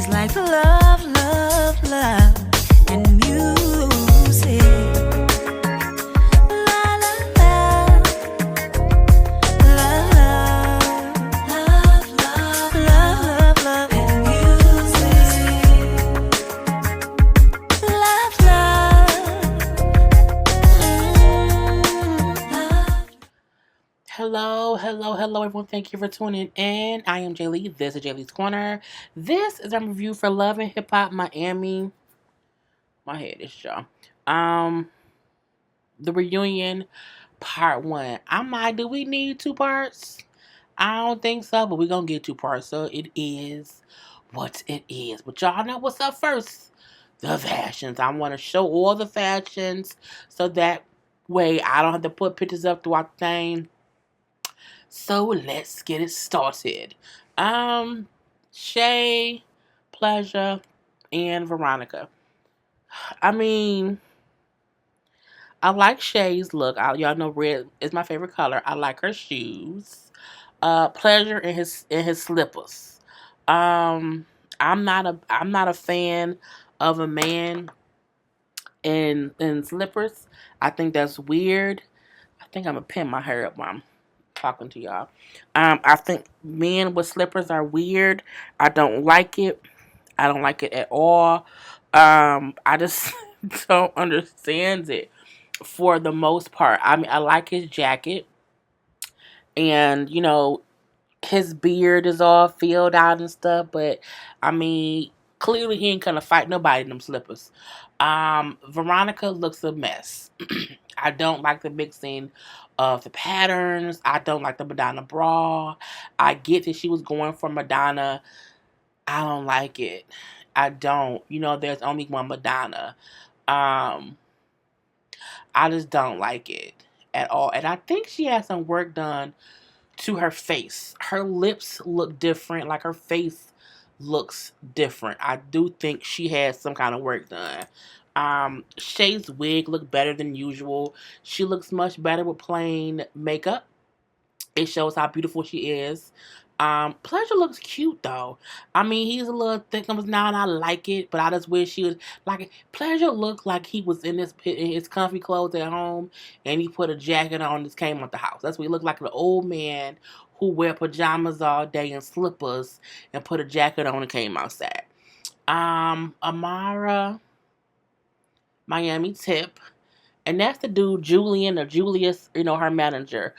like love, love, love, and music. La la la, love, love, love, love, love, and music. Love, love. Hello, everyone. Thank you for tuning in. I am Jay Lee. This is Jay Lee's Corner. This is a review for Love and Hip Hop Miami. My head is y'all. The reunion part one. I'm like, do we need two parts? I don't think so, but we're gonna get two parts. So it is what it is. But y'all know what's up first. The fashions. I want to show all the fashions so that way I don't have to put pictures up throughout the thing. So let's get it started. Shay, Pleasure, and Veronica. I mean, I like Shay's look. Y'all know red is my favorite color. I like her shoes. Pleasure in his slippers. Um, I'm not a fan of a man in slippers. I think that's weird. I think I'm gonna pin my hair up while I'm talking to y'all. I think men with slippers are weird. I don't like it. I don't like it at all. I just don't understand it for the most part. I mean, I like his jacket, and his beard is all filled out and stuff. But I mean, clearly he ain't gonna fight nobody in them slippers. Veronica looks a mess. I don't like the mixing of the patterns. I don't like the Madonna bra. I get that she was going for Madonna. I don't like it. I don't. There's only one Madonna. Um, I just don't like it at all. And I think she has some work done to her face. Her lips look different. Like her face looks different. I do think she has some kind of work done. Shay's wig looked better than usual. She looks much better with plain makeup. It shows how beautiful she is. Pleasure looks cute though. I mean, he's a little thick now, and I like it. But I just wish he was like Pleasure looked like he was in his comfy clothes at home, and he put a jacket on and just came out the house. That's what he looked like, an old man who wear pajamas all day and slippers and put a jacket on and came outside. Amara, Miami Tip. And that's the dude, Julian or Julius, her manager.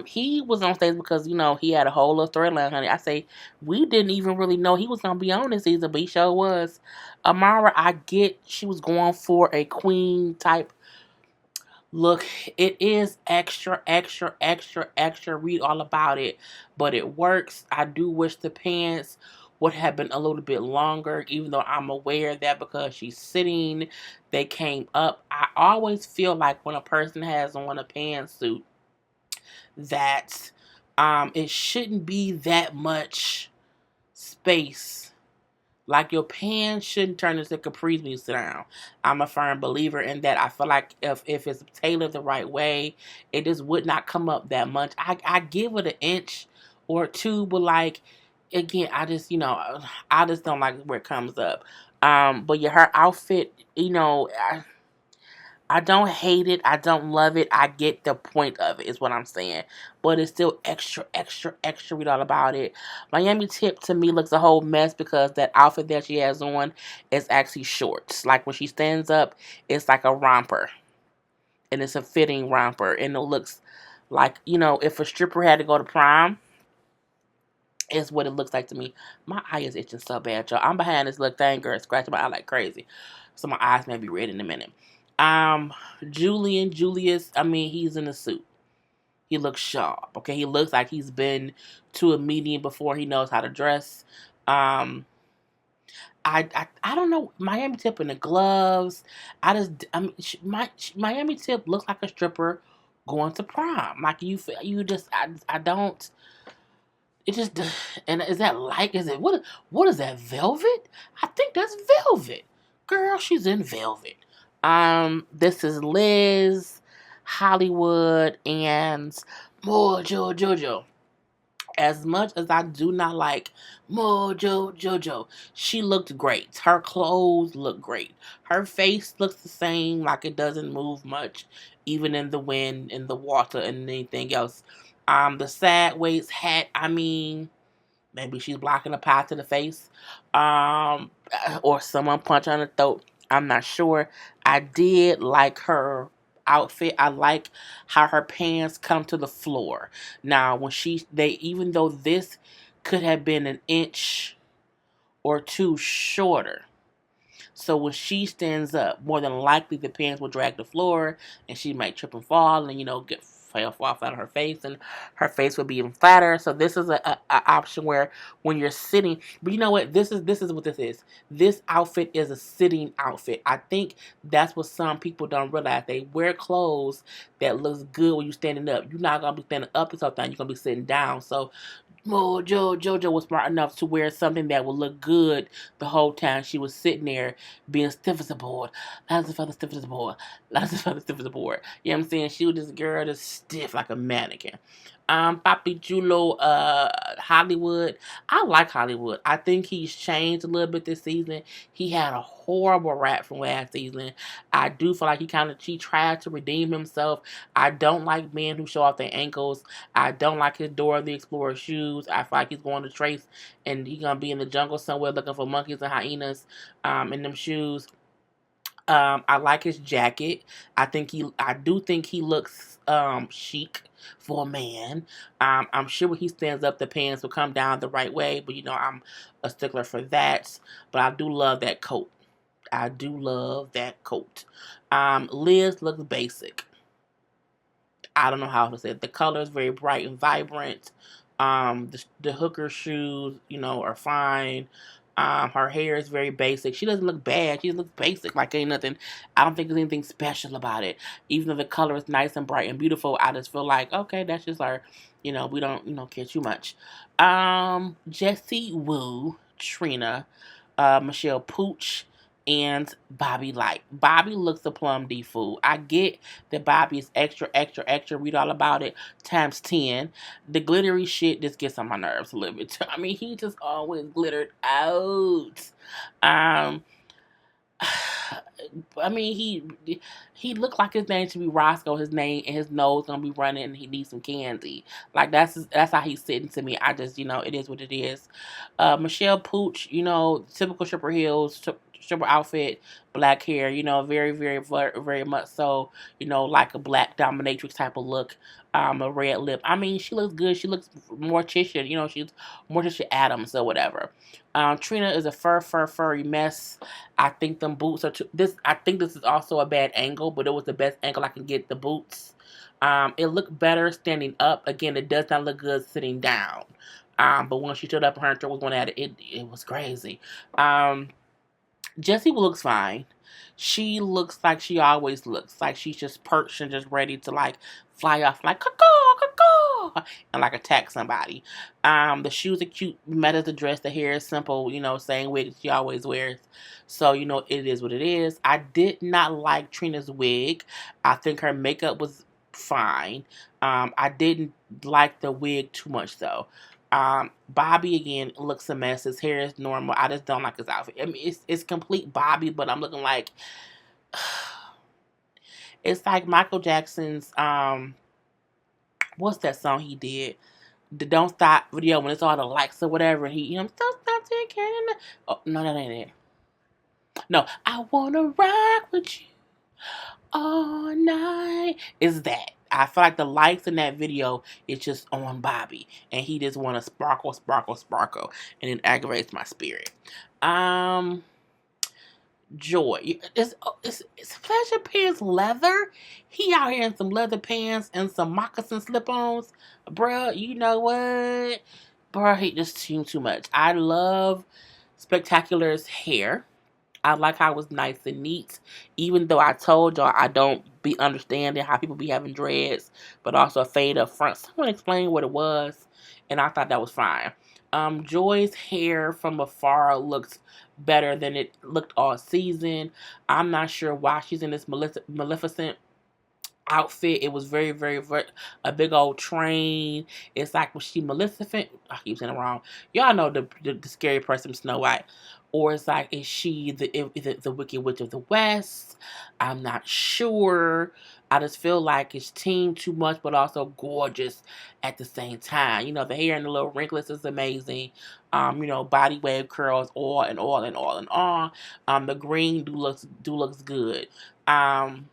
He was on stage because, he had a whole little storyline, honey. I say, we didn't even really know he was going to be on this season, but he sure was. Amara, I get she was going for a queen type look. It is extra, extra, extra, extra. Read all about it, but it works. I do wish the pants would have been a little bit longer, even though I'm aware that because she's sitting, they came up. I always feel like when a person has on a pantsuit, that it shouldn't be that much space. Like your pants shouldn't turn into capris when you sit down. I'm a firm believer in that. I feel like if it's tailored the right way, it just would not come up that much. I give it an inch or two, but like again, I just don't like where it comes up. But yeah, her outfit, I don't hate it. I don't love it. I get the point of it, is what I'm saying. But it's still extra, extra, extra. Read all about it. Miami Tip to me looks a whole mess because that outfit that she has on is actually shorts. Like when she stands up, it's like a romper. And it's a fitting romper. And it looks like, if a stripper had to go to prom, is what it looks like to me. My eye is itching so bad, y'all. I'm behind this little thing, girl, scratching my eye like crazy. So my eyes may be red in a minute. Julius, I mean, he's in a suit. He looks sharp, okay? He looks like he's been to a meeting before. He knows how to dress. Um, I don't know. Miami Tip in the gloves. Miami Tip looks like a stripper going to prom. Like I don't. It just, and is that what is that, velvet? I think that's velvet. Girl, she's in velvet. This is Liz, Hollywood, and more Jojo. As much as I do not like Mojo Jojo, she looked great. Her clothes look great. Her face looks the same, like it doesn't move much, even in the wind, in the water, and anything else. The sad waist hat, I mean, maybe she's blocking a path to the face, um, or someone punch her in the throat. I'm not sure. I did like her outfit. I like how her pants come to the floor. Now, when they even though this could have been an inch or two shorter, so when she stands up, more than likely the pants will drag the floor, and she might trip and fall, and get fall flat on her face, and her face will be even flatter. So this is a option where when you're sitting, but you know what? This is what this is. This outfit is a sitting outfit. I think that's what some people don't realize. They wear clothes that looks good when you're standing up. You're not gonna be standing up this whole time. You're gonna be sitting down. So JoJo was smart enough to wear something that would look good the whole time she was sitting there being stiff as a board. Lots of feathers stiff as a board. Lots of feathers stiff as a board. You know what I'm saying? She was this girl that's stiff like a mannequin. Papi Julo, Hollywood. I like Hollywood. I think he's changed a little bit this season. He had a horrible rap from last season. I do feel like he tried to redeem himself. I don't like men who show off their ankles. I don't like his Dora the Explorer shoes. I feel like he's going to trace and he's gonna be in the jungle somewhere looking for monkeys and hyenas in them shoes. I like his jacket. I do think he looks chic for a man. I'm sure when he stands up, the pants will come down the right way, but I'm a stickler for that. But I do love that coat. I do love that coat. Liz looks basic. I don't know how to say it. The color is very bright and vibrant. The hooker shoes, are fine. Her hair is very basic. She doesn't look bad. She just looks basic. Like ain't nothing. I don't think there's anything special about it. Even though the color is nice and bright and beautiful, I just feel like okay, that's just her. We don't care too much. Jessie Woo, Trina, Michelle Pooch, and Bobby Light. Bobby looks a plum D fool. I get that Bobby is extra, extra, extra. Read all about it times 10. The glittery shit just gets on my nerves a little bit. I mean, he just always glittered out. Um, I mean, he looked like his name should be Roscoe. His name and his nose gonna be running, and he needs some candy. Like that's how he's sitting to me. I just it is what it is. Michelle Pooch, typical stripper heels, stripper outfit, black hair. Very very very much so. Like a black dominatrix type of look. A red lip. I mean, she looks good. She looks Morticia. She's Morticia Adams or whatever. Trina is a furry mess. I think them boots are I think this is also a bad angle, but it was the best angle I can get the boots. It looked better standing up. Again, it does not look good sitting down. But when she stood up and her throat was going at it was crazy. Jessie looks fine. She looks like she always looks. Like she's just perched and just ready to fly off caw, caw, and attack somebody. The shoes are cute. Meta's the dress. The hair is simple. Same wig she always wears. So it is what it is. I did not like Trina's wig. I think her makeup was fine. I didn't like the wig too much though. Bobby again looks a mess. His hair is normal. I just don't like his outfit. I mean, it's complete Bobby, but I'm looking like it's like Michael Jackson's what's that song he did? The Don't Stop video when it's all the likes or whatever. He Don't Stop Taking. Oh no, that ain't it. No, I wanna rock with you all night. Is that? I feel like the lights in that video is just on Bobby, and he just want to sparkle, sparkle, sparkle, and it aggravates my spirit. Joy, it's Pleasure Pants leather. He out here in some leather pants and some moccasin slip-ons, bruh. You know what, bruh? He just too much. I love Spectacular's hair. I like how it was nice and neat. Even though I told y'all I don't be understanding how people be having dreads, but also a fade up front. Someone explained what it was, and I thought that was fine. Joy's hair from afar looked better than it looked all season. I'm not sure why she's in this Maleficent outfit. It was very, very, very a big old train. It's like was she Maleficent? I keep saying it wrong. Y'all know the scary person from Snow White, or it's like is she the Wicked Witch of the West? I'm not sure. I just feel like it's teen too much, but also gorgeous at the same time. The hair and the little wrinkles is amazing. Body wave curls, all and all and all and all. The green do looks good. Um,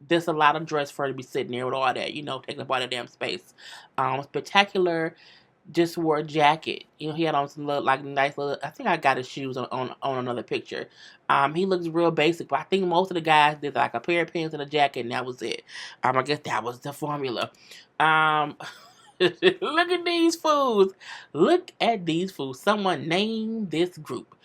there's a lot of dress for her to be sitting there with all that, taking up all that damn space. Spectacular just wore a jacket. He had on some little, like nice little. I think I got his shoes on another picture. He looks real basic, but I think most of the guys did like a pair of pants and a jacket, and that was it. I guess that was the formula. Look at these fools. Look at these fools. Someone name this group.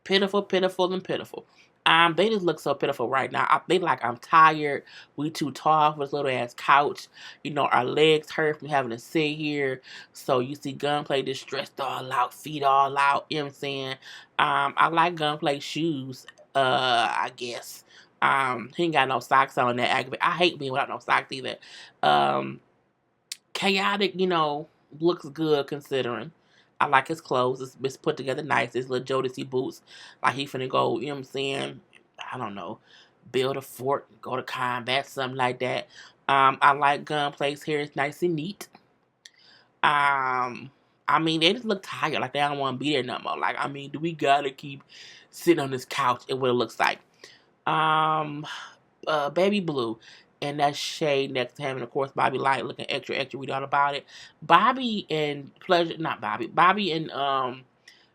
Pitiful, pitiful, and pitiful. They just look so pitiful right now. They like I'm tired. We too tall for this little ass couch. Our legs hurt from having to sit here. So you see Gunplay just stressed all out, feet all out. You know what I'm saying? I like Gunplay shoes. I guess. He ain't got no socks on that. I hate being without no socks either. Chaotic, looks good considering. I like his clothes. It's put together nice. His little Jodeci boots. Like he finna go, you know what I'm saying? I don't know. Build a fort, go to combat, something like that. I like Gunplay's hair. It's nice and neat. They just look tired. Like they don't want to be there no more. Like, do we gotta keep sitting on this couch and what it looks like? Um, Baby Blue and that shade next to him, and of course Bobby Light looking extra extra. We all about it. Bobby and Pleasure, not Bobby. Bobby and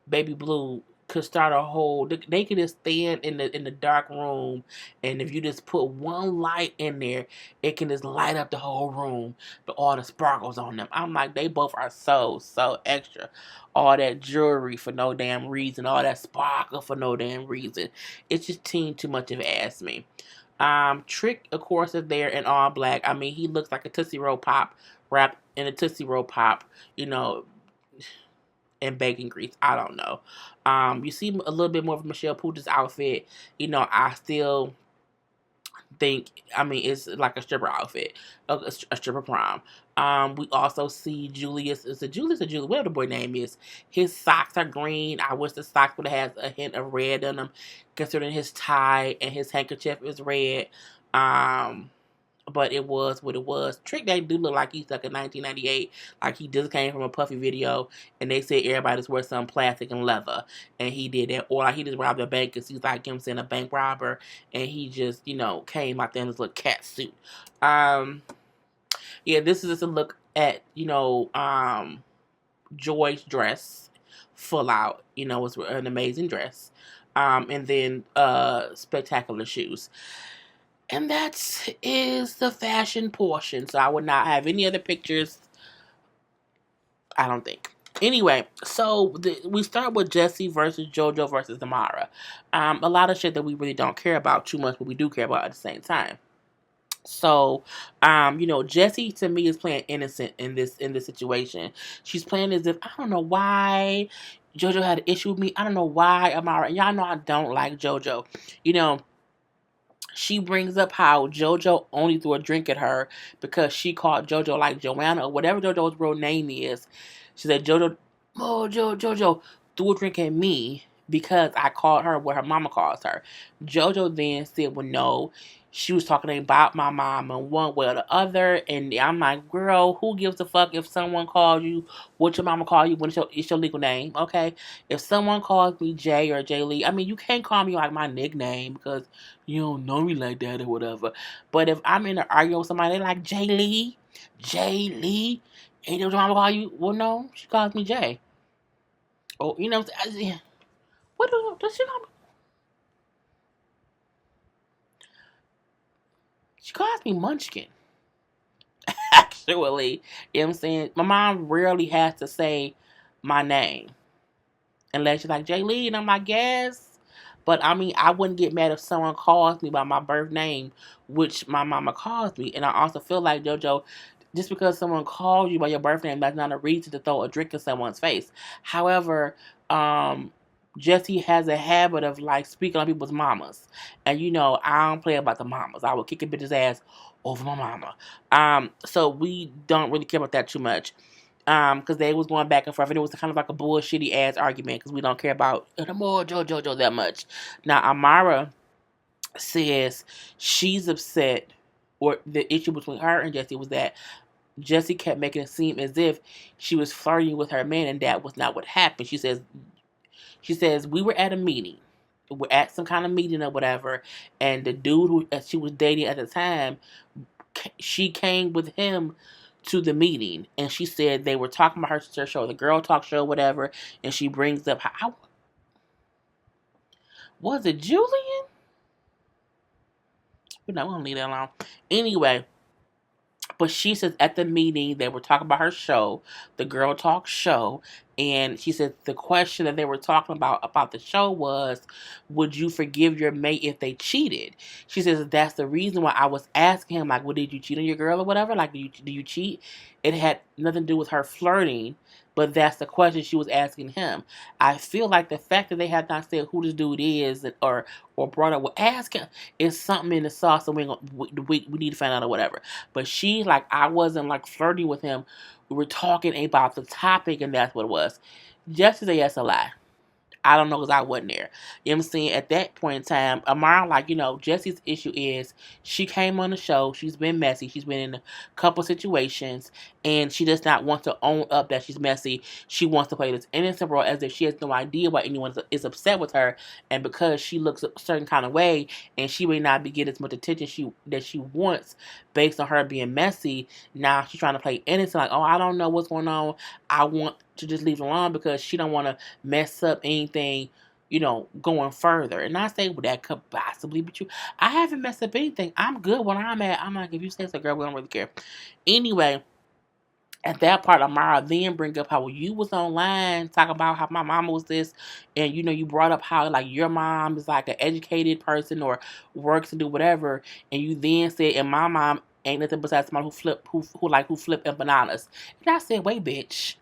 Baby Blue could start a whole. They could just stand in the dark room, and if you just put one light in there, it can just light up the whole room. All the sparkles on them. I'm like, they both are so extra. All that jewelry for no damn reason. All that sparkle for no damn reason. It's just teen too much of ass me. Trick, of course, is there in all black. He looks like a Tootsie Roll Pop wrapped in a Tootsie Roll Pop, and bacon grease. I don't know. You see a little bit more of Michelle Pooch's outfit. I still think, it's like a stripper outfit, a stripper prom. We also see Julius. Is it Julius or Julius? Whatever the boy name is. His socks are green. I wish the socks would have had a hint of red in them, considering his tie and his handkerchief is red. But it was what it was. Trick Day do look like he's stuck in 1998. Like he just came from a Puffy video, and they said everybody just wear some plastic and leather, and he did that. Or like he just robbed a bank because he's like a bank robber, and he just came out there in his little cat suit. Yeah, this is just a look at Joy's dress, full out. It's an amazing dress. And then spectacular shoes. And that is the fashion portion. So I would not have any other pictures. I don't think. Anyway, so we start with Jessie versus JoJo versus Amara. A lot of shit that we really don't care about too much, but we do care about at the same time. So, Jessie to me is playing innocent in this situation. She's playing as if I don't know why JoJo had an issue with me. I don't know why Amara. And y'all know I don't like JoJo. She brings up how JoJo only threw a drink at her because she called JoJo like Joanna or whatever JoJo's real name is. She said JoJo threw a drink at me because I called her what her mama calls her. JoJo then said, well, no, she was talking about my mom in one way or the other. And I'm like, girl, who gives a fuck if someone calls you what your mama call you when it's your legal name, okay? If someone calls me Jay or Jay Lee, you can't call me like my nickname because you don't know me like that or whatever. But if I'm in an argument with somebody, they like Jay Lee, ain't no mama call you? Well, no, she calls me Jay. Oh, what does she call me? She calls me Munchkin. Actually, you know what I'm saying? My mom rarely has to say my name. Unless she's like, Jay Lee, and I'm like, yes. But, I wouldn't get mad if someone calls me by my birth name, which my mama calls me. And I also feel like, JoJo, just because someone calls you by your birth name, that's not a reason to throw a drink in someone's face. However, Jesse has a habit of like speaking on people's mamas, and I don't play about the mamas. I will kick a bitch's ass over my mama. So we don't really care about that too much. Because they was going back and forth, and it was kind of like a bullshitty ass argument because we don't care about the more JoJo that much. Now Amara says she's upset, or the issue between her and Jesse was that Jesse kept making it seem as if she was flirting with her man, and that was not what happened. She says we were at a meeting. We're at some kind of meeting or whatever, and the dude who she was dating at the time, she came with him to the meeting, and she said they were talking about her show, the girl talk show, whatever, and she brings up how was it Julian? We're not gonna leave that alone. Anyway, but she says at the meeting they were talking about her show, the Girl Talk show, and she said the question that they were talking about the show was, would you forgive your mate if they cheated? She says that's the reason why I was asking him, like, well, did you cheat on your girl or whatever? Like, do you cheat? It had nothing to do with her flirting, but that's the question she was asking him. I feel like the fact that they have not said who this dude is, or brought up, well, ask him, is something in the sauce that we need to find out or whatever. But she, like, I wasn't like flirting with him. We were talking about the topic, and that's what it was. Just to say that's a lie. I don't know because I wasn't there. You know what I'm saying? At that point in time, Amara, like, Jesse's issue is she came on the show. She's been messy. She's been in a couple situations, and she does not want to own up that she's messy. She wants to play this innocent role as if she has no idea why anyone is upset with her, and because she looks a certain kind of way, and she may not be getting as much attention that she wants based on her being messy. Now she's trying to play innocent, like, oh, I don't know what's going on. I want to just leave it alone because she don't want to mess up anything, going further. And I say, well, that could possibly be true. I haven't messed up anything. I'm good when I'm at. I'm like, if you say so, girl, we don't really care. Anyway, at that part, Amara then bring up how you was online talking about how my mama was this, and you brought up how like your mom is like an educated person or works and do whatever, and you then said, and my mom ain't nothing besides somebody who flip empanadas. And I said, wait, bitch,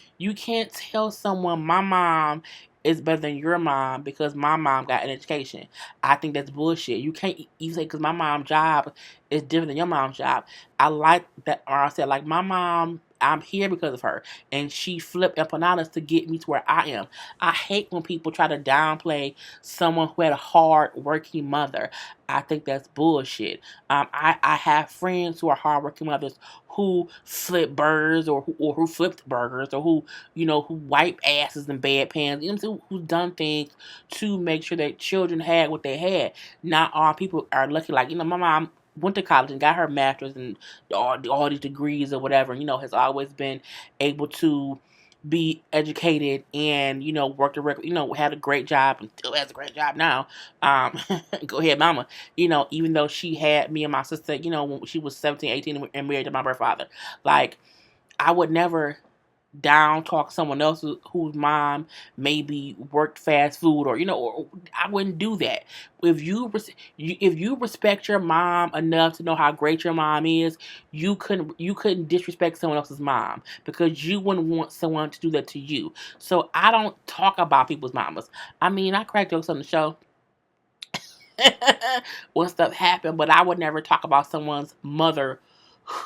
you can't tell someone my mom is better than your mom because my mom got an education. I think that's bullshit. You can't even say because my mom's job is different than your mom's job. I like that, or I said like my mom. I'm here because of her, and she flipped empanadas to get me to where I am. I hate when people try to downplay someone who had a hard working mother. I think that's bullshit. I have friends who are hard working mothers who flip burgers or who flipped burgers or who wipe asses in bedpans, who's done things to make sure that children had what they had. Not all people are lucky. Like, my mom went to college and got her master's and all these degrees or whatever, has always been able to be educated and, worked a record, had a great job and still has a great job now. Go ahead, mama. Even though she had me and my sister, when she was 17, 18 and married to my birth father. Like, I would never down talk someone else whose mom maybe worked fast food or I wouldn't do that. If you respect your mom enough to know how great your mom is, you couldn't disrespect someone else's mom because you wouldn't want someone to do that to you. So I don't talk about people's mamas. I mean, I crack jokes on the show when stuff happened, but I would never talk about someone's motherhood.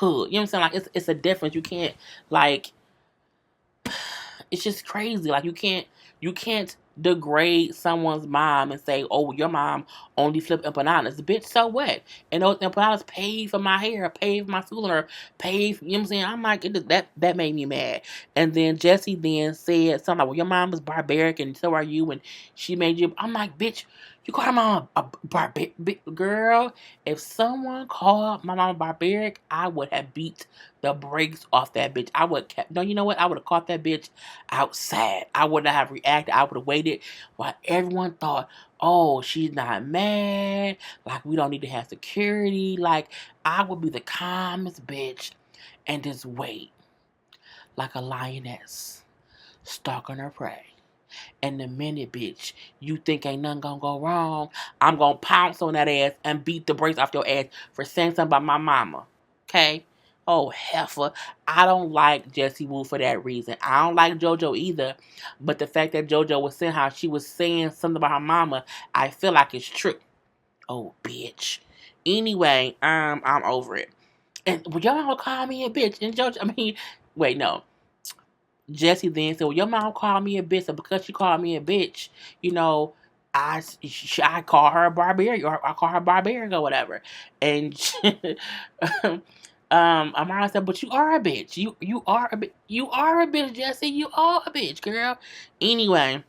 You know what I'm saying? Like, it's a difference. You can't, like, it's just crazy. Like, you can't degrade someone's mom and say, oh, your mom only flipped empanadas. Bitch, so what? And those empanadas paid for my hair, paid for my schooling, paid for, you know what I'm saying? I'm like, that made me mad. And then Jesse then said something like, well, your mom was barbaric and so are you, and she made you. I'm like, bitch, you call her mom a barbaric? Girl, if someone called my mom barbaric, I would have beat the brakes off that bitch. I would kept, no, you know what? I would have caught that bitch outside. I would not have reacted. I would have waited while everyone thought, oh, she's not mad. Like, we don't need to have security. Like, I would be the calmest bitch and just wait like a lioness stalking her prey. And the minute, bitch, you think ain't nothing gonna go wrong, I'm gonna pounce on that ass and beat the brakes off your ass for saying something about my mama. Okay? Oh, heifer. I don't like Jessie Woo for that reason. I don't like JoJo either. But the fact that JoJo was saying how she was saying something about her mama, I feel like it's true. Oh, bitch. Anyway, I'm over it. And well, your mama call me a bitch. And JoJo, I mean, wait, no. Jesse then said, "Well, your mom called me a bitch, and because she called me a bitch, you know, I call her a barbarian, or I call her barbarian or whatever." And Amara said, "But you are a bitch. You are a bitch. You are a bitch, Jesse. You are a bitch, girl." Anyway,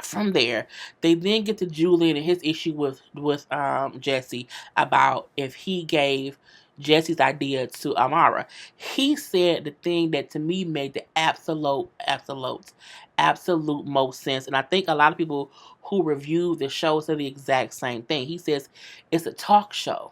from there, they then get to Julian and his issue with Jesse about if he gave Jesse's idea to Amara. He said the thing that to me made the absolute most sense, and I think a lot of people who review the show said the exact same thing. He says it's a talk show.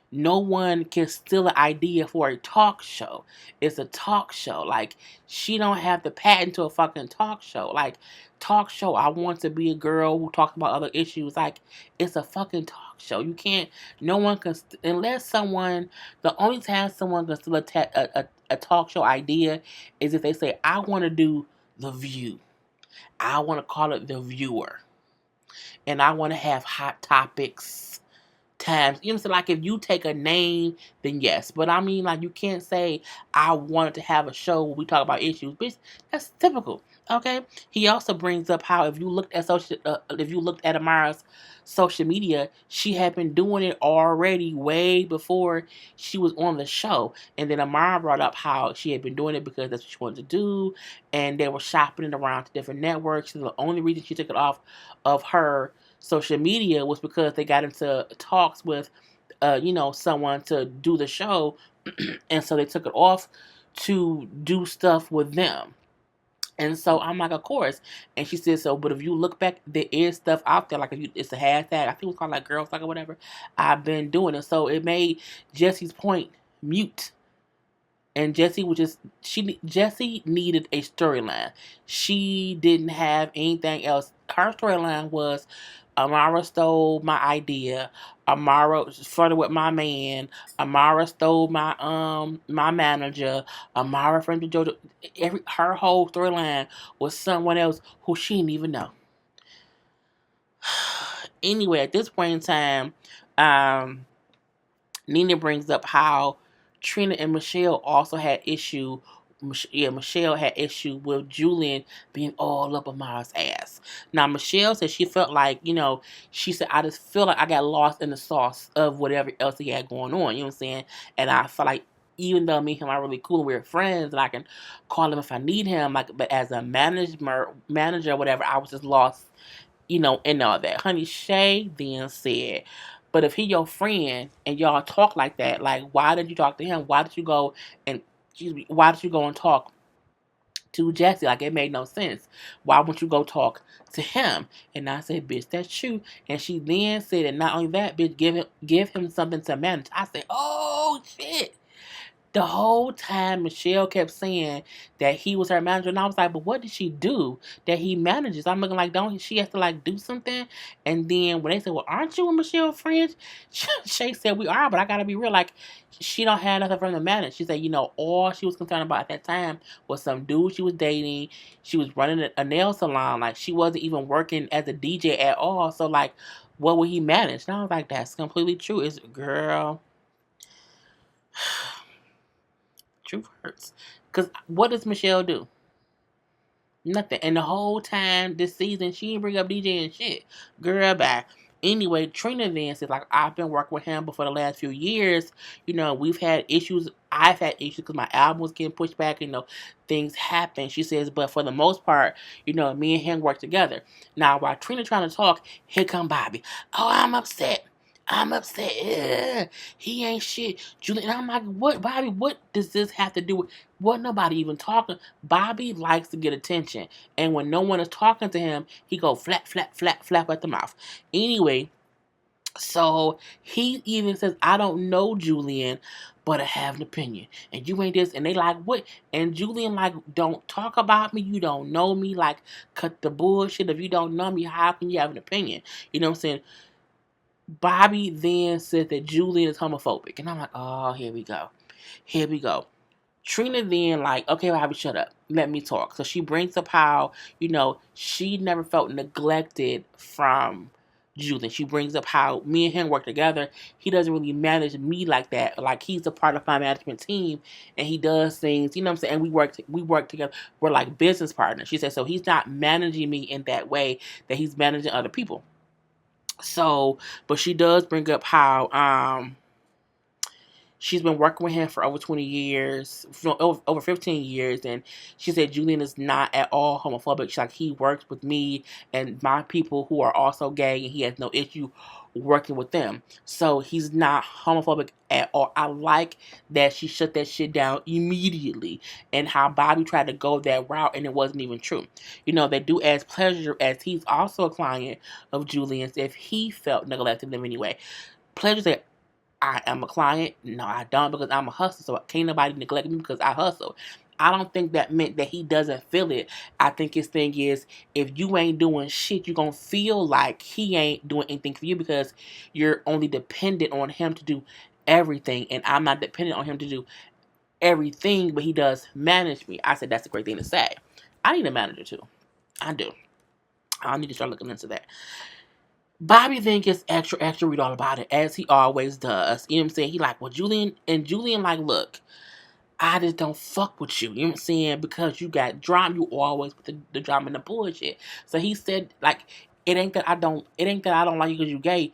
No one can steal an idea for a talk show. It's a talk show. Like, she don't have the patent to a fucking talk show. Like, talk show, I want to be a girl who talks about other issues. Like, it's a fucking talk show. You can't, no one can, unless someone, the only time someone can steal a talk show idea is if they say, I want to do The View. I want to call it The Viewer. And I want to have hot topics times. You know what I'm saying? Like, if you take a name, then yes. But I mean, like, you can't say, I wanted to have a show where we talk about issues. Bitch, that's typical. Okay? He also brings up how if you looked at Amara's social media, she had been doing it already way before she was on the show. And then Amara brought up how she had been doing it because that's what she wanted to do. And they were shopping it around to different networks. And the only reason she took it off of her social media was because they got into talks with someone to do the show, and so they took it off to do stuff with them. And so I'm like, of course. And she said, so, but if you look back, there is stuff out there. Like, if you, it's a hashtag. I think it was called like Girls Talk or whatever. I've been doing it. So it made Jesse's point mute. And Jessie needed a storyline. She didn't have anything else. Her storyline was Amara stole my idea. Amara flirted with my man. Amara stole my manager. Amara friend with JoJo. Her whole storyline was someone else who she didn't even know. Anyway, at this point in time, Nina brings up how Trina and Michelle also had issue. Michelle had issue with Julian being all up Amara's ass. Now, Michelle said she felt like, she said, I just feel like I got lost in the sauce of whatever else he had going on. You know what I'm saying? And I felt like even though me and him are really cool and we're friends and I can call him if I need him, like, but as a manager or whatever, I was just lost, in all that. Honey Shay then said, but if he your friend and y'all talk like that, like, why did you talk to him? Why did you go and talk to Jesse? Like, it made no sense. Why wouldn't you go talk to him? And I said, bitch, that's true. And she then said, and not only that, bitch, give him something to manage. I said, oh shit. The whole time Michelle kept saying that he was her manager, and I was like, but what did she do that he manages? I'm looking like, don't she have to like do something? And then when they said, well, aren't you and Michelle friends? Shay said, we are, but I gotta be real, like, she don't have nothing for him to manage. She said, all she was concerned about at that time was some dude she was dating. She was running a nail salon, like, she wasn't even working as a DJ at all. So like, what would he manage? And I was like, that's completely true. It's girl. Truth hurts. Because what does Michelle do? Nothing. And the whole time this season, she didn't bring up DJ and shit. Girl, bye. Anyway, Trina then said, like, I've been working with him for the last few years. We've had issues. I've had issues because my album was getting pushed back. Things happen. She says, but for the most part, me and him work together. Now, while Trina trying to talk, here come Bobby. Oh, I'm upset. Ugh, he ain't shit. Julian, and I'm like, what, Bobby? What does this have to do with what? Nobody even talking. Bobby likes to get attention, and when no one is talking to him, he go flap, flap, flap, flap at the mouth. Anyway, so he even says, I don't know Julian, but I have an opinion, and you ain't this. And they like, what? And Julian like, don't talk about me. You don't know me. Like, cut the bullshit. If you don't know me, how can you have an opinion? You know what I'm saying? Bobby then said that Julian is homophobic. And I'm like, oh, here we go. Here we go. Trina then like, okay, Bobby, shut up. Let me talk. So she brings up how, she never felt neglected from Julian. She brings up how me and him work together. He doesn't really manage me like that. Like he's a part of my management team and he does things, you know what I'm saying? And we work together. We're like business partners. She said, so he's not managing me in that way that he's managing other people. So, but she does bring up how she's been working with him for over 20 years, over 15 years, and she said Julian is not at all homophobic. She's like, he works with me and my people who are also gay, and he has no issue working with them. So he's not homophobic at all. I like that she shut that shit down immediately, and how Bobby tried to go that route, and it wasn't even true. They do ask Pleasure, as he's also a client of Julian's, if he felt neglected in any way. Pleasure said, I am a client. No, I don't, because I'm a hustler. So can't nobody neglect me because I hustle. I don't think that meant that he doesn't feel it. I think his thing is, if you ain't doing shit, you're going to feel like he ain't doing anything for you because you're only dependent on him to do everything. And I'm not dependent on him to do everything, but he does manage me. I said that's a great thing to say. I need a manager too. I do. I need to start looking into that. Bobby then gets extra read all about it, as he always does. You know what I'm saying? He like, well, Julian like, look, I just don't fuck with you. You know what I'm saying? Because you got drama, you always put the drama and the bullshit. So he said, like, it ain't that I don't like you because you gay.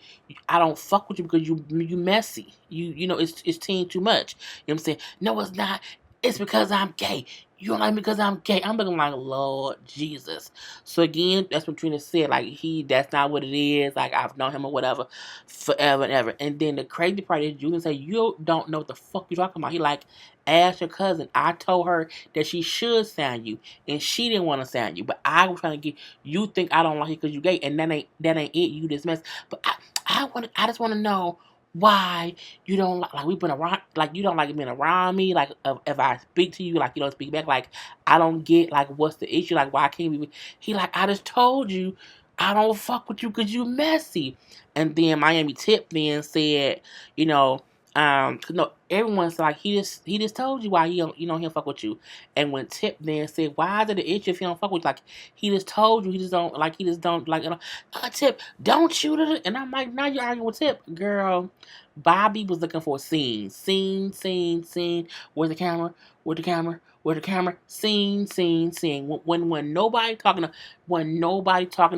I don't fuck with you because you messy. It's teen too much. You know what I'm saying? No, it's not. It's because I'm gay. You don't like me because I'm gay. I'm looking like, Lord Jesus. So again, that's what Trina said. Like, that's not what it is. Like, I've known him or whatever forever and ever. And then the crazy part is Julian said, you don't know what the fuck you talking about. He like, ask your cousin. I told her that she should sign you, and she didn't want to sign you. But I was trying to get you think I don't like you because you gay, and that ain't it. You this mess. But I just want to know why you don't like we've been around, like you don't like being around me, like if I speak to you, like you don't speak back, like I don't get, like, what's the issue, like why can't we? He like, I just told you I don't fuck with you because you messy. And then Miami Tip then said, you know, 'cause no, everyone's like, he just told you why he don't fuck with you. And when Tip then said, why is it an issue if he don't fuck with you? Like, he just told you, he just don't like. Tip, don't shoot it. And I'm like, now you're arguing with Tip, girl. Bobby was looking for a scene. Where's the camera? Where's the camera? Where's the camera? Scene. When nobody talking to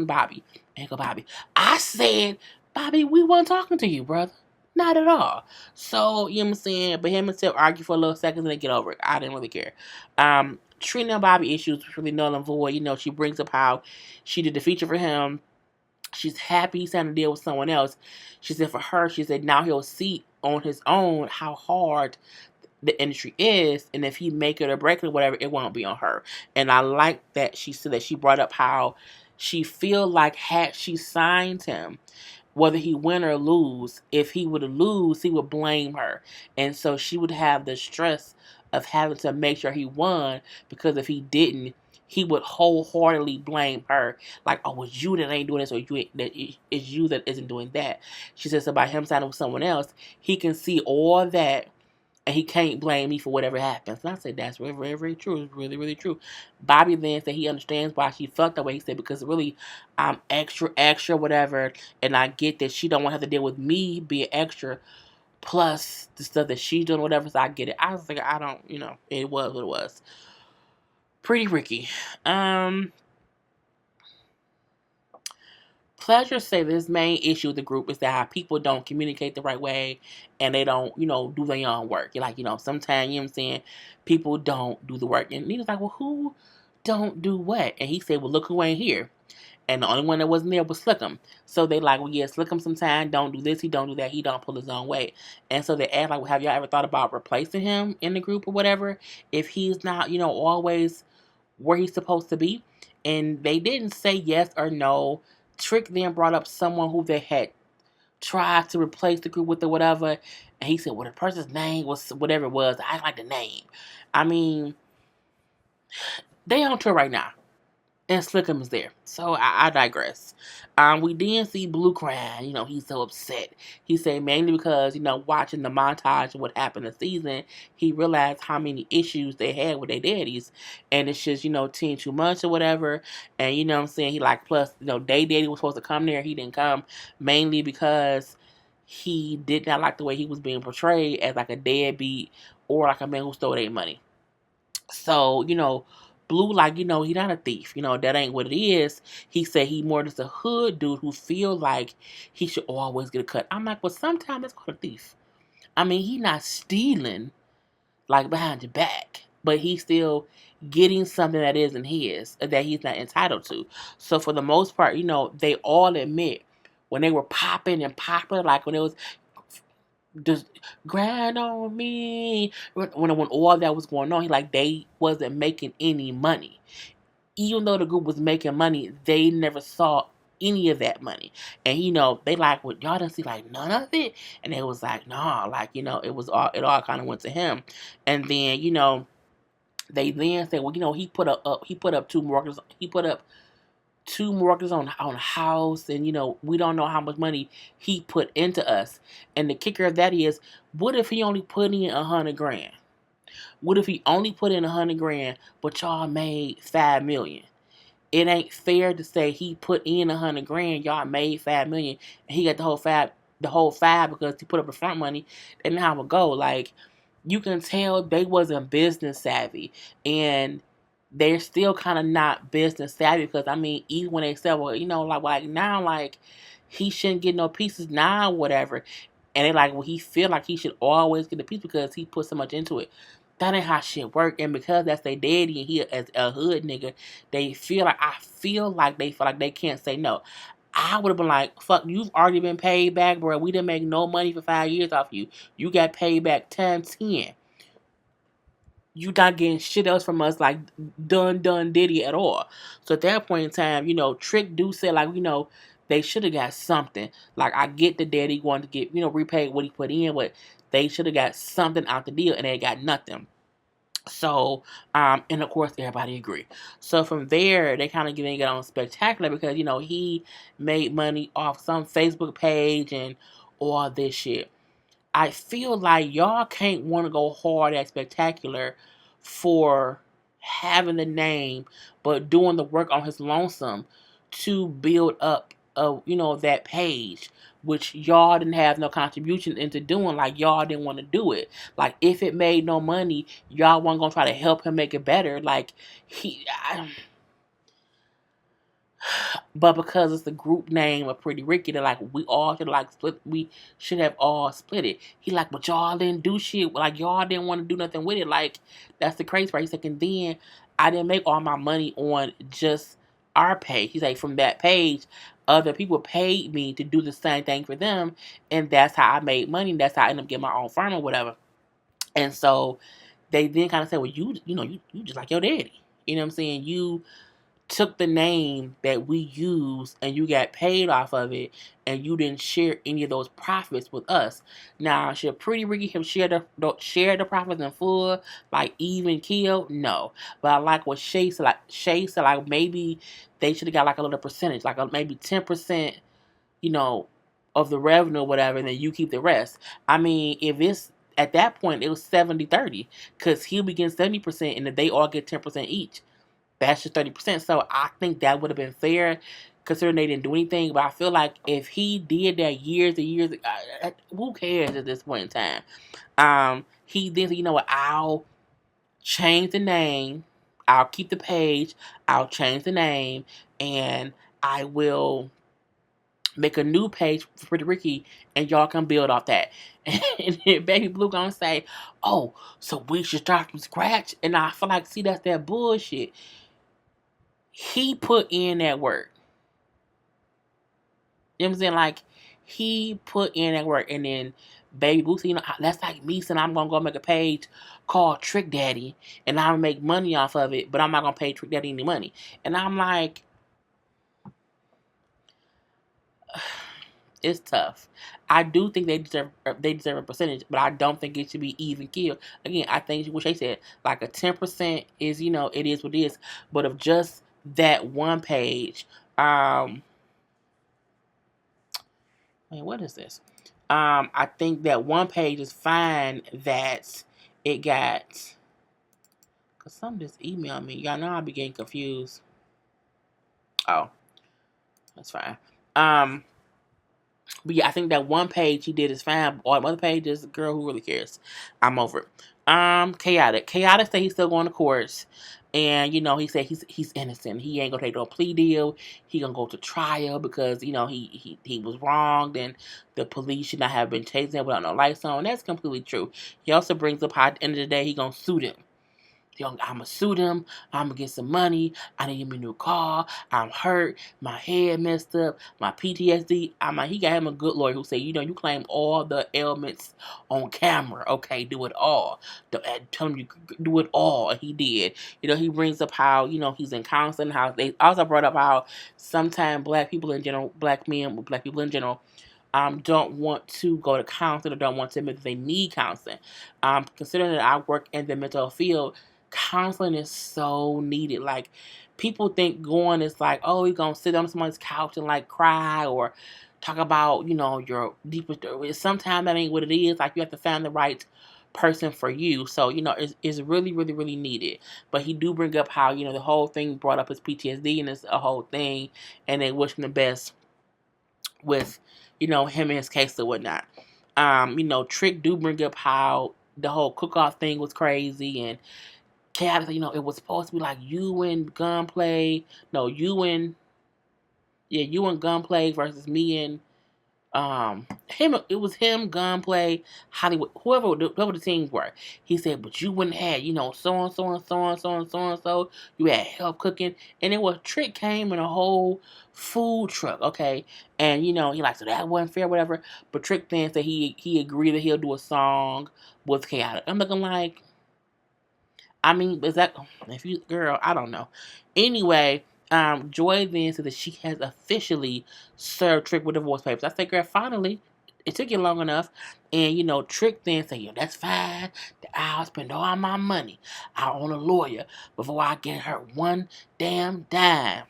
Bobby, and go, Bobby, I said, Bobby, we weren't talking to you, brother. Not at all. So, you know what I'm saying? But him and Tip argue for a little seconds and they get over it. I didn't really care. Trina and Bobby issues was really null and void. She brings up how she did the feature for him. She's happy he signed a deal with someone else. She said for her, she said now he'll see on his own how hard the industry is, and if he make it or break it or whatever, it won't be on her. And I like that she said that she brought up how she feel like had she signed him, whether he win or lose, if he would lose, he would blame her. And so she would have the stress of having to make sure he won, because if he didn't, he would wholeheartedly blame her. Like, oh, it's you that ain't doing this, or it's you that isn't doing that. She says, so by him signing with someone else, he can see all that, and he can't blame me for whatever happens. And I said, that's very, very, very true. It's really, really true. Bobby then said he understands why she felt that way. He said, because really, I'm extra, whatever, and I get that she don't want to have to deal with me being extra, plus the stuff that she's doing, whatever, so I get it. I was like, I don't, it was what it was. Pretty Ricky. Pleasure say this main issue with the group is that people don't communicate the right way, and they don't, do their own work. You're like, sometimes, you know what I'm saying, people don't do the work. And he was like, well, who don't do what? And he said, well, look who ain't here. And the only one that wasn't there was Slickum. So they like, well, yeah, Slickum sometimes don't do this, he don't do that, he don't pull his own weight. And so they asked, like, well, have y'all ever thought about replacing him in the group or whatever, if he's not, always where he's supposed to be? And they didn't say yes or no. Trick then brought up someone who they had tried to replace the group with or whatever. And he said, well, the person's name was whatever it was. I like the name. I mean, they on tour right now. and Slickum is there. So I digress. We didn't see Blue crying. He's so upset. He said mainly because watching the montage of what happened this season, he realized how many issues they had with their daddies, and it's just 10 too much or whatever. And what I'm saying, he like plus they daddy was supposed to come there, he didn't come mainly because he did not like the way he was being portrayed as like a deadbeat or like a man who stole their money. So, Blue, like, he not a thief. That ain't what it is. He said he more just a hood dude who feel like he should always get a cut. I'm like, well, sometimes that's called a thief. I mean, he not stealing, like, behind your back. But he's still getting something that isn't his, that he's not entitled to. So, for the most part, they all admit when they were popping and popular, like when it was just grind on me. When all that was going on, they wasn't making any money. Even though the group was making money, they never saw any of that money. And they like, well, y'all didn't see like none of it. And it was like, nah, like it all kind of went to him. And then they then said, well, he put up two mortgages on a house, and we don't know how much money he put into us. And the kicker of that is, what if he only put in 100 grand? What if he only put in 100 grand, but y'all made 5 million? It ain't fair to say he put in 100 grand, y'all made 5 million, and he got the whole five because he put up the front money. And how it go? Like, you can tell they wasn't business savvy, and they're still kind of not business savvy because I mean, even when they said, well, like now, like he shouldn't get no pieces now, whatever, and they like, well, he feel like he should always get a piece because he put so much into it. That ain't how shit work, and because that's their daddy and he as a hood nigga, they feel like they can't say no. I would have been like, fuck, you've already been paid back, bro. We didn't make no money for 5 years off you. You got paid back times 10. You not getting shit else from us like done diddy at all. So at that point in time, Trick do say like, they should have got something. Like, I get the daddy wanted to get, repaid what he put in, but they should have got something out the deal, and they got nothing. So, and of course everybody agree. So from there, they kind of get on Spectacular because, he made money off some Facebook page and all this shit. I feel like y'all can't want to go hard at Spectacular for having the name, but doing the work on his lonesome to build up, that page, which y'all didn't have no contribution into doing. Like, y'all didn't want to do it. Like, if it made no money, y'all weren't gonna try to help him make it better. Like, but because it's the group name of Pretty Ricky, they're like, we all should like split. We should have all split it. He like, but y'all didn't do shit. Like, y'all didn't want to do nothing with it. Like, that's the crazy part. He's like, and then I didn't make all my money on just our page. He's like, from that page, other people paid me to do the same thing for them, and that's how I made money. That's how I ended up getting my own firm or whatever. And so they then kind of said, well, you just like your daddy. You know what I'm saying? You took the name that we use and you got paid off of it, and you didn't share any of those profits with us. Now, should Pretty Ricky have shared the profits in full, like even kill? No. But I like what Shay said. Like, maybe they should have got like a little percentage, like maybe 10%, of the revenue or whatever, and then you keep the rest. I mean, if it's at that point, it was 70-30 because he'll be getting 70% and then they all get 10% each. That's just 30%. So I think that would have been fair considering they didn't do anything. But I feel like if he did that years and years, who cares at this point in time? He then said, you know what, I'll change the name. I'll keep the page. I'll change the name. And I will make a new page for Pretty Ricky, and y'all can build off that. And then Baby Blue gonna say, oh, so we should start from scratch? And I feel like, see, that's that bullshit. He put in that work. You know what I'm saying? Like, he put in that work, and then Baby Blue said, that's like me saying I'm gonna go make a page called Trick Daddy, and I'm gonna make money off of it, but I'm not gonna pay Trick Daddy any money. And I'm like, it's tough. I do think they deserve a percentage, but I don't think it should be even killed. Again, I think what they said, like a 10% is, it is what it is. But if just that one page. Um, wait, what is this? I think that one page is fine that it got. Cause some just emailed me. Y'all know I be getting confused. Oh, that's fine. Um, but yeah, I think that one page he did is fine. All the other pages, girl, who really cares? I'm over it. Chaotic. Chaotic said he's still going to court. And, he said he's innocent. He ain't gonna take no plea deal. He gonna go to trial because, he was wronged and the police should not have been chasing him without no lights on. That's completely true. He also brings up how at the end of the day he gonna sue them. I'm gonna sue them. I'm gonna get some money. I need me a new car. I'm hurt. My head messed up. My PTSD. I'm like, he got him a good lawyer who said, you claim all the ailments on camera. Okay, do it all. Tell him you do it all. And he did. He brings up how, he's in counseling. How they also brought up how sometimes black people in general, black men, black people in general, don't want to go to counseling or don't want to admit that they need counseling. Considering that I work in the mental health field, counseling is so needed. Like, people think going is like, oh, you're gonna sit on someone's couch and like cry or talk about, your deepest. Sometimes that ain't what it is. Like, you have to find the right person for you. So, it's really, really, really needed. But he do bring up how, the whole thing brought up his PTSD and it's a whole thing, and they wish him the best with, him and his case or whatnot. Trick do bring up how the whole cook-off thing was crazy and chaotic. It was supposed to be like you and Gunplay. No, you and Gunplay versus me and him. It was him, Gunplay, Hollywood, whoever the teams were. He said, but you wouldn't have, so and so and so and so and so and so. You had help cooking, and it was Trick came in a whole food truck, okay, and he like, so that wasn't fair, whatever. But Trick then said he agreed that he'll do a song with Chaotic. I'm looking like, I mean, is that, if you, girl, I don't know. Anyway, Joy then said that she has officially served Trick with divorce papers. I said, girl, finally, it took you long enough. And, Trick then said, that's fine. I'll spend all my money. I'll own a lawyer before I get her one damn dime.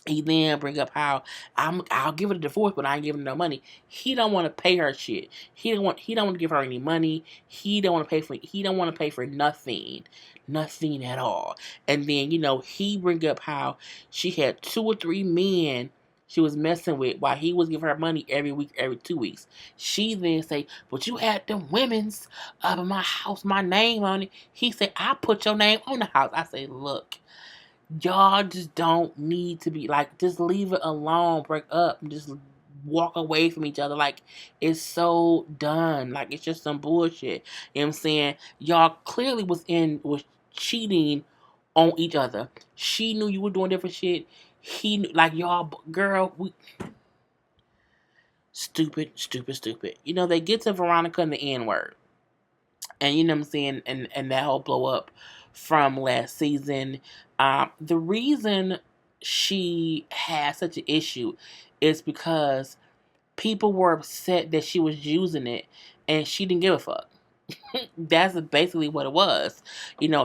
He then bring up how I'll give her a divorce, but I ain't giving her no money. He don't want to pay her shit. He don't want to give her any money. He don't want to pay for nothing at all. And then he bring up how she had 2 or 3 men she was messing with while he was giving her money every week, every 2 weeks. She then say, but you had them women's up in my house, my name on it. He said, I put your name on the house. I say, look. Y'all just don't need to be like, just leave it alone, break up, and just walk away from each other. Like, it's so done. Like, it's just some bullshit. You know what I'm saying? Y'all clearly was cheating on each other. She knew you were doing different shit. He knew, like, y'all, girl, stupid. They get to Veronica and the N word. And you know what I'm saying, and that whole blow up from last season. The reason she had such an issue is because people were upset that she was using it and she didn't give a fuck. That's basically what it was.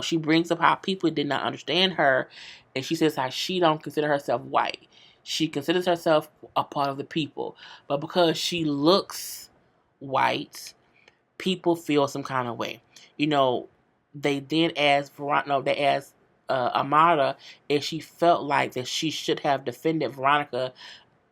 She brings up how people did not understand her, and she says how she don't consider herself white. She considers herself a part of the people, but because she looks white, people feel some kind of way. They then asked Veronica, no, they asked Amara if she felt like that she should have defended Veronica,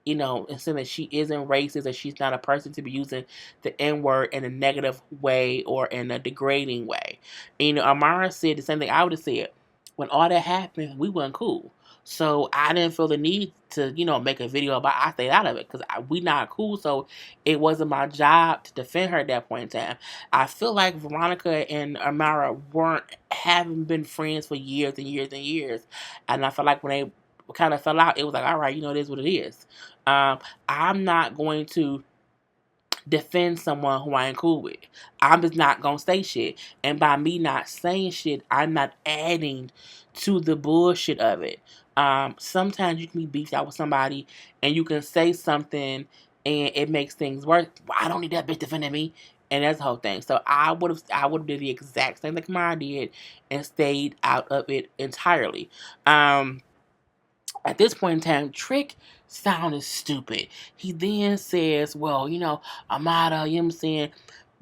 and saying that she isn't racist and she's not a person to be using the N word in a negative way or in a degrading way. And, Amara said the same thing I would have said. When all that happened, we weren't cool. So I didn't feel the need to, make a video about. I stayed out of it because we not cool. So it wasn't my job to defend her at that point in time. I feel like Veronica and Amara haven't been friends for years and years and years, and I feel like when they kind of fell out, it was like, all right, it is what it is. I'm not going to defend someone who I ain't cool with. I'm just not gonna say shit. And by me not saying shit, I'm not adding to the bullshit of it. Sometimes you can be beefed out with somebody and you can say something and it makes things worse. Well, I don't need that bitch defending me. And that's the whole thing. So I would have did the exact same thing Kamara did and stayed out of it entirely. At this point in time, Trick sounded stupid. He then says, well, Amada, you know what I'm saying,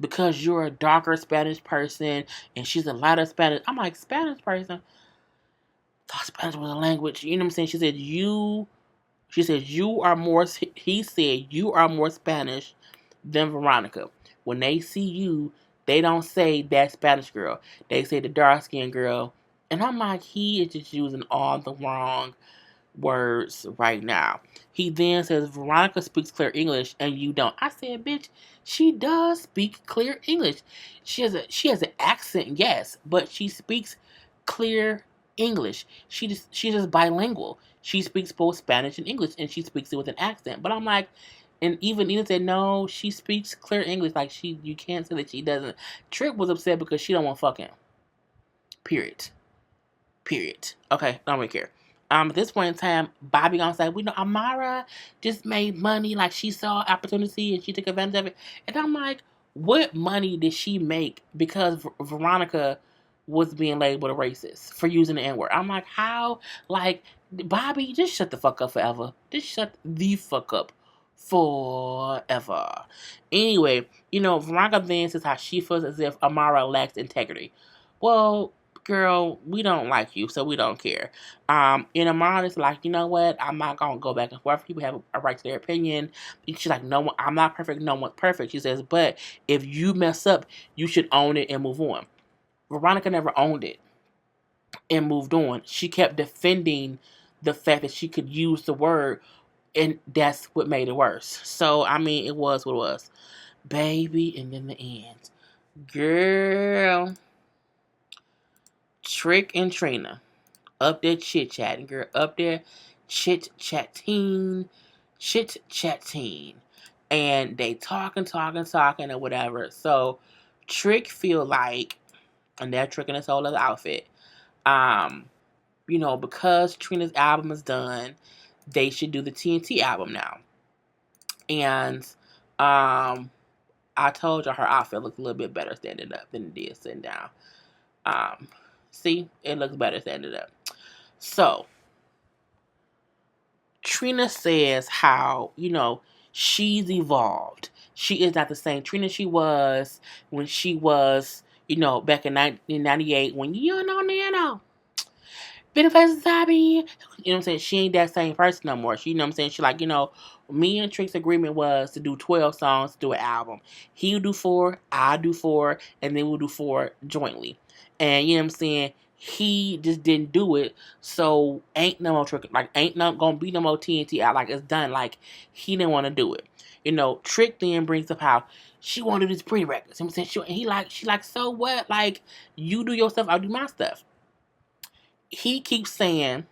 because you're a darker Spanish person and she's a lighter Spanish. I'm like, Spanish person? Thought Spanish was a language. You know what I'm saying? She said, you are more, he said, you are more Spanish than Veronica. When they see you, they don't say that Spanish girl. They say the dark skinned girl. And I'm like, he is just using all the wrong words right now. He then says, Veronica speaks clear English and you don't. I said, bitch, she does speak clear English. She has an accent, yes, but she speaks clear English. She's just bilingual. She speaks both Spanish and English, and she speaks it with an accent. But I'm like, and even Ina said, no, she speaks clear English. Like, you can't say that she doesn't. Trick was upset because she don't want fucking. Period. Period. Okay, don't really care. At this point in time, Bobby gonna say, we know Amara just made money, like she saw opportunity and she took advantage of it. And I'm like, what money did she make because Veronica was being labeled a racist for using the N-word? I'm like, how? Like, Bobby, just shut the fuck up forever. Just shut the fuck up forever. Anyway, Veronica then says how she feels as if Amara lacks integrity. Well, girl, we don't like you, so we don't care. And Amara is like, you know what? I'm not gonna go back and forth. People have a right to their opinion. She's like, no one, I'm not perfect. No one's perfect. She says, but if you mess up, you should own it and move on. Veronica never owned it and moved on. She kept defending the fact that she could use the word, and that's what made it worse. So I mean, it was what it was, baby. And then the end, girl. Trick and Trina up there chit chatting, girl. Up there chit chatting, and they talking, or whatever. So Trick feel like, and they're tricking this whole other outfit. Because Trina's album is done, they should do the TNT album now. And I told you her outfit looks a little bit better standing up than it did sitting down. See, it looks better standing up. So, Trina says how, she's evolved. She is not the same Trina she was when she was, back in 1998 when Benefits Zabi. You know what I'm saying? She ain't that same person no more. She, you know what I'm saying? She like, me and Trick's agreement was to do 12 songs, do an album. He'll do 4, I do 4, and then we'll do 4 jointly. And you know what I'm saying? He just didn't do it, so ain't no more Trick. Like, ain't not gonna be no more TNT out. Like, it's done. Like, he didn't want to do it. Trick then brings up how she want to do these pretty records. You know what I'm saying? She like, so what? Like, you do your stuff, I'll do my stuff. He keeps saying,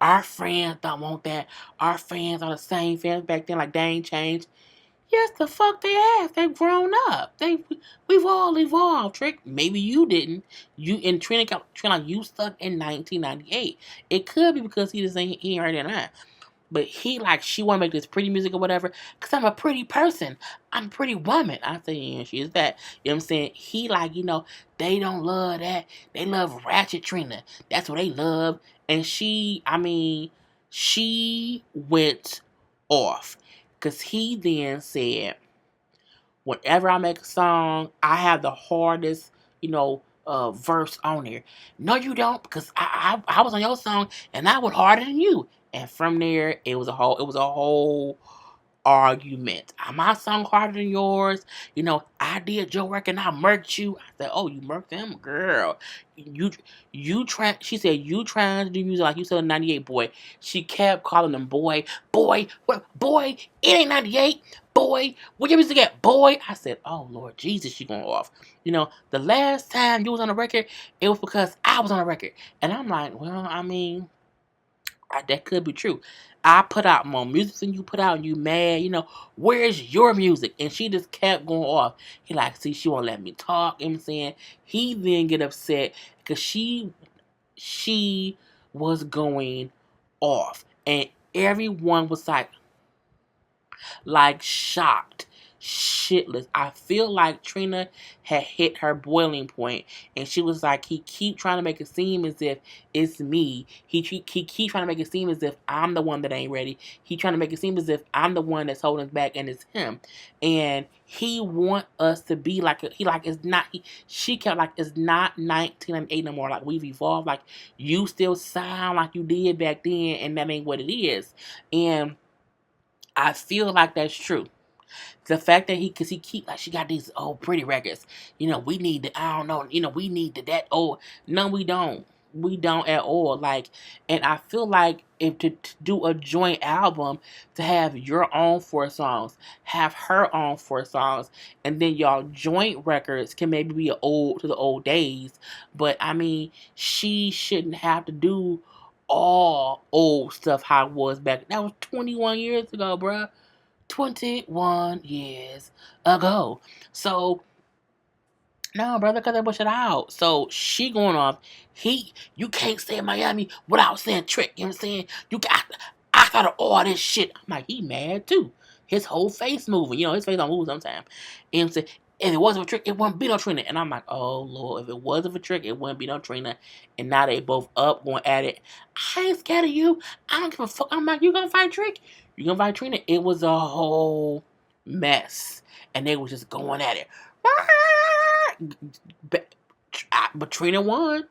our friends don't want that. Our fans are the same fans back then, like they ain't changed. Yes, the fuck they have. They've grown up. We've all evolved. Trick, maybe you didn't. You and Trina, you stuck in 1998. It could be because he just ain't here right now. But she want to make this pretty music or whatever, because I'm a pretty person. I'm a pretty woman. I say, yeah, she is that. You know what I'm saying? He they don't love that. They love Ratchet Trina. That's what they love. And she went off. Because he then said, whenever I make a song, I have the hardest, verse on there. No, you don't, because I was on your song and I was harder than you. And from there, it was a whole argument. My song harder than yours. I did your work and I murked you. I said, oh, you murked him, girl. She said, you trying to do music like you said in 98, boy. She kept calling him boy, what, boy, it ain't 98, boy, where your music at, boy? I said, oh, Lord Jesus, she going off. The last time you was on the record, it was because I was on the record. And I'm like, well, that could be true. I put out more music than you put out, and you mad. Where's your music? And she just kept going off. He like, see, she won't let me talk. You know what I'm saying? He then get upset because she was going off, and everyone was like shocked. shitless. I feel like Trina had hit her boiling point, and she was like, he keep trying to make it seem as if it's me. He keep trying to make it seem as if I'm the one that ain't ready. He trying to make it seem as if I'm the one that's holding us back, and it's him. And he want us to be like he like it's not. She kept like it's not 1998 no more. Like we've evolved. Like you still sound like you did back then, and that ain't what it is. And I feel like that's true. The fact that cause he keep like she got these old pretty records. We need the I don't know. We need that old. No, we don't. We don't at all. Like, and I feel like if to do a joint album, to have your own 4 songs, have her own 4 songs, and then y'all joint records can maybe be old to the old days. But I mean, she shouldn't have to do all old stuff how it was back. That was 21 years ago, bruh. 21 years ago. So, no, brother, cut that bullshit out. So, she going off. You can't say Miami without saying Trick. You know what I'm saying? I thought of all this shit. I'm like, he mad too. His whole face moving. His face don't move sometimes. And say, if it wasn't for Trick, it wouldn't be no Trina. And I'm like, oh, Lord, if it wasn't for Trick, it wouldn't be no Trina. And now they both up going at it. I ain't scared of you. I don't give a fuck. I'm like, you gonna fight Trick? You gonna fight Trina? It was a whole mess. And they was just going at it. But Trina won.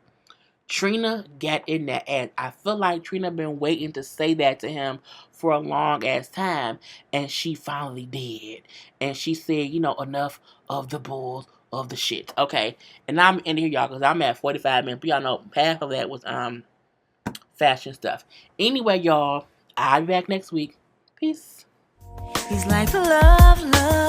Trina got in there, and I feel like Trina been waiting to say that to him for a long ass time, and she finally did. And she said, enough of the bulls of the shit. Okay, and I'm in here, y'all, because I'm at 45 minutes. But y'all know half of that was fashion stuff. Anyway, y'all, I'll be back next week. Peace. He's like love, love.